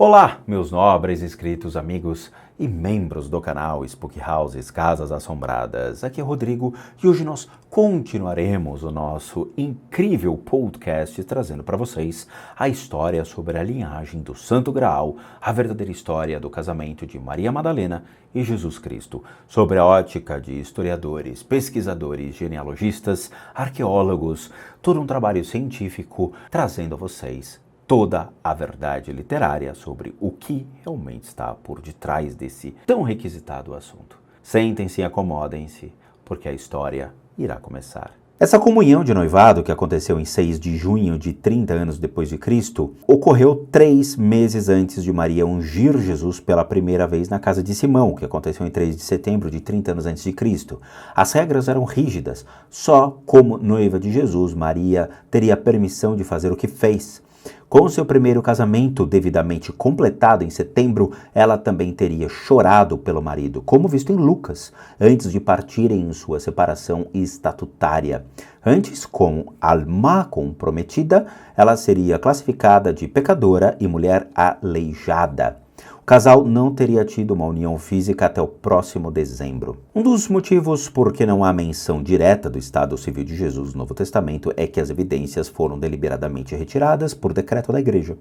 Olá, meus nobres inscritos, amigos e membros do canal Spook Houses, Casas Assombradas. Aqui é Rodrigo e hoje nós continuaremos o nosso incrível podcast trazendo para vocês a história sobre a linhagem do Santo Graal, a verdadeira história do casamento de Maria Madalena e Jesus Cristo, sobre a ótica de historiadores, pesquisadores, genealogistas, arqueólogos, todo um trabalho científico trazendo a vocês toda a verdade literária sobre o que realmente está por detrás desse tão requisitado assunto. Sentem-se e acomodem-se, porque a história irá começar. Essa comunhão de noivado, que aconteceu em 6 de junho de 30 anos depois de Cristo, ocorreu 3 meses antes de Maria ungir Jesus pela primeira vez na casa de Simão, que aconteceu em 3 de setembro de 30 anos antes de Cristo. As regras eram rígidas. Só como noiva de Jesus, Maria teria permissão de fazer o que fez. Com seu primeiro casamento devidamente completado em setembro, ela também teria chorado pelo marido, como visto em Lucas, antes de partirem em sua separação estatutária. Antes, com alma comprometida, ela seria classificada de pecadora e mulher aleijada. O casal não teria tido uma união física até o próximo dezembro. Um dos motivos por que não há menção direta do estado civil de Jesus no Novo Testamento é que as evidências foram deliberadamente retiradas por decreto da Igreja.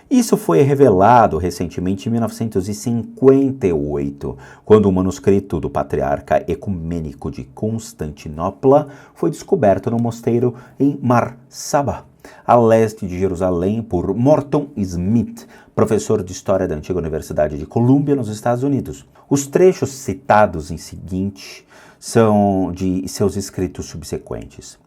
Isso foi revelado recentemente em 1958, quando o manuscrito do Patriarca Ecumênico de Constantinopla foi descoberto no mosteiro em Marsaba, a leste de Jerusalém, por Morton Smith, professor de História da antiga Universidade de Colômbia, nos Estados Unidos. Os trechos citados em seguinte são de seus escritos subsequentes.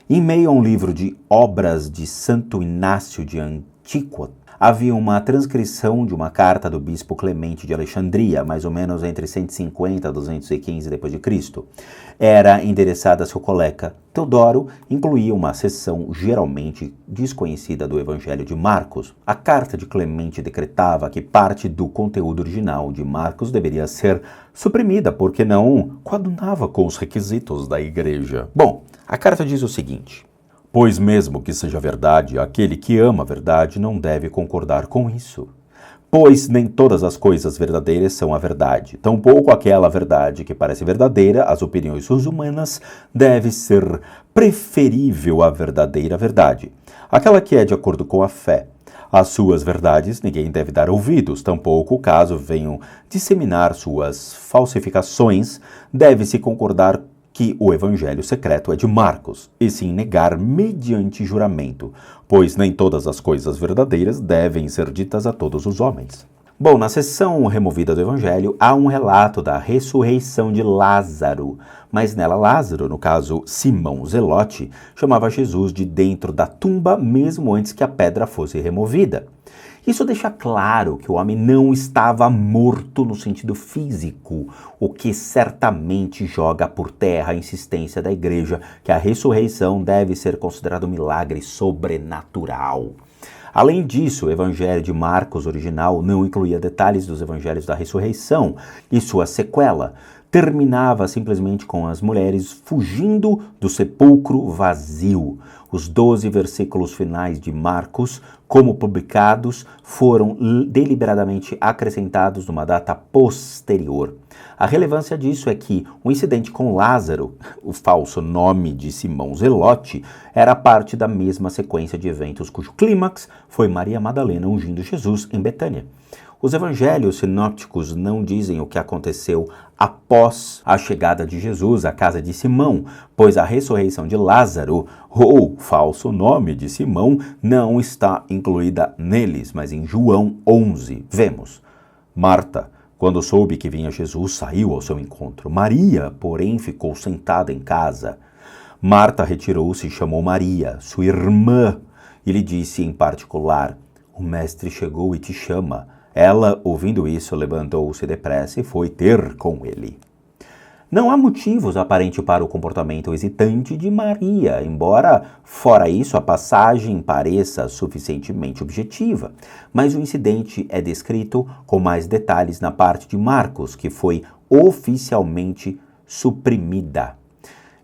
Em meio a um livro de obras de Santo Inácio de Antíoco, havia uma transcrição de uma carta do bispo Clemente de Alexandria, mais ou menos entre 150 e 215 d.C. Era endereçada a seu colega Teodoro, incluía uma seção geralmente desconhecida do Evangelho de Marcos. A carta de Clemente decretava que parte do conteúdo original de Marcos deveria ser suprimida, porque não coadunava com os requisitos da Igreja. Bom, a carta diz o seguinte: pois mesmo que seja verdade, aquele que ama a verdade não deve concordar com isso. Pois nem todas as coisas verdadeiras são a verdade. Tampouco aquela verdade que parece verdadeira às opiniões humanas deve ser preferível à verdadeira verdade. Aquela que é de acordo com a fé. Às suas verdades ninguém deve dar ouvidos, tampouco, caso venham disseminar suas falsificações, deve-se concordar que o evangelho secreto é de Marcos, e sim negar mediante juramento, pois nem todas as coisas verdadeiras devem ser ditas a todos os homens. Bom, na seção removida do evangelho, há um relato da ressurreição de Lázaro, mas nela Lázaro, no caso Simão Zelote, chamava Jesus de dentro da tumba mesmo antes que a pedra fosse removida. Isso deixa claro que o homem não estava morto no sentido físico, o que certamente joga por terra a insistência da Igreja que a ressurreição deve ser considerado um milagre sobrenatural. Além disso, o Evangelho de Marcos original não incluía detalhes dos Evangelhos da ressurreição e sua sequela. Terminava simplesmente com as mulheres fugindo do sepulcro vazio. Os 12 versículos finais de Marcos, como publicados, foram deliberadamente acrescentados numa data posterior. A relevância disso é que o incidente com Lázaro, o falso nome de Simão Zelote, era parte da mesma sequência de eventos cujo clímax foi Maria Madalena ungindo Jesus em Betânia. Os evangelhos sinópticos não dizem o que aconteceu após a chegada de Jesus à casa de Simão, pois a ressurreição de Lázaro, ou falso nome de Simão, não está incluída neles, mas em João 11. Vemos: Marta, quando soube que vinha Jesus, saiu ao seu encontro. Maria, porém, ficou sentada em casa. Marta retirou-se e chamou Maria, sua irmã, e lhe disse em particular: o mestre chegou e te chama. Ela, ouvindo isso, levantou-se depressa e foi ter com ele. Não há motivos aparentes para o comportamento hesitante de Maria, embora, fora isso, a passagem pareça suficientemente objetiva. Mas o incidente é descrito com mais detalhes na parte de Marcos, que foi oficialmente suprimida.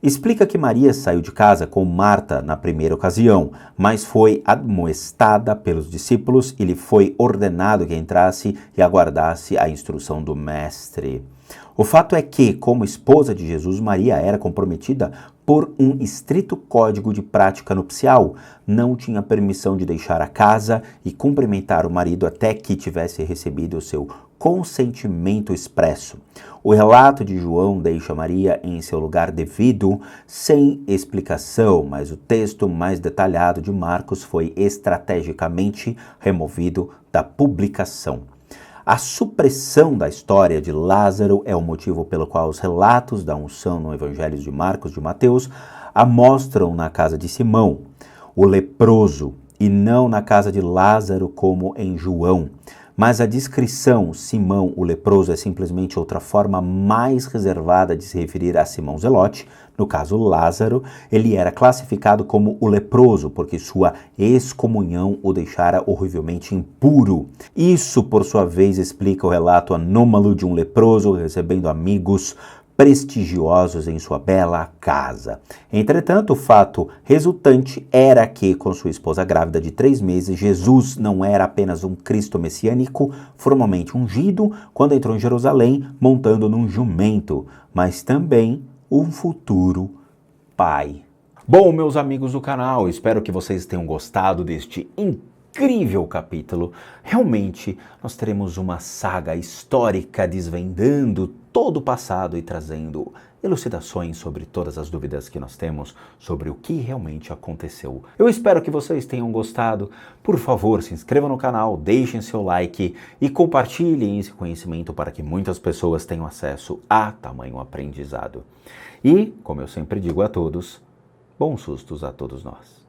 Explica que Maria saiu de casa com Marta na primeira ocasião, mas foi admoestada pelos discípulos e lhe foi ordenado que entrasse e aguardasse a instrução do Mestre. O fato é que, como esposa de Jesus, Maria era comprometida por um estrito código de prática nupcial. Não tinha permissão de deixar a casa e cumprimentar o marido até que tivesse recebido o seu consentimento expresso. O relato de João deixa Maria em seu lugar devido, sem explicação, mas o texto mais detalhado de Marcos foi estrategicamente removido da publicação. A supressão da história de Lázaro é o motivo pelo qual os relatos da unção no Evangelho de Marcos e de Mateus a mostram na casa de Simão, o leproso, e não na casa de Lázaro como em João. Mas a descrição Simão, o leproso, é simplesmente outra forma mais reservada de se referir a Simão Zelote. No caso Lázaro, ele era classificado como o leproso, porque sua excomunhão o deixara horrivelmente impuro. Isso, por sua vez, explica o relato anômalo de um leproso recebendo amigos prestigiosos em sua bela casa. Entretanto, o fato resultante era que, com sua esposa grávida de 3 meses, Jesus não era apenas um Cristo messiânico formalmente ungido quando entrou em Jerusalém montando num jumento, mas também um futuro pai. Bom, meus amigos do canal, espero que vocês tenham gostado deste incrível capítulo. Realmente, nós teremos uma saga histórica desvendando todo o passado e trazendo elucidações sobre todas as dúvidas que nós temos sobre o que realmente aconteceu. Eu espero que vocês tenham gostado. Por favor, se inscrevam no canal, deixem seu like e compartilhem esse conhecimento para que muitas pessoas tenham acesso a tamanho aprendizado. E, como eu sempre digo a todos, bons sustos a todos nós.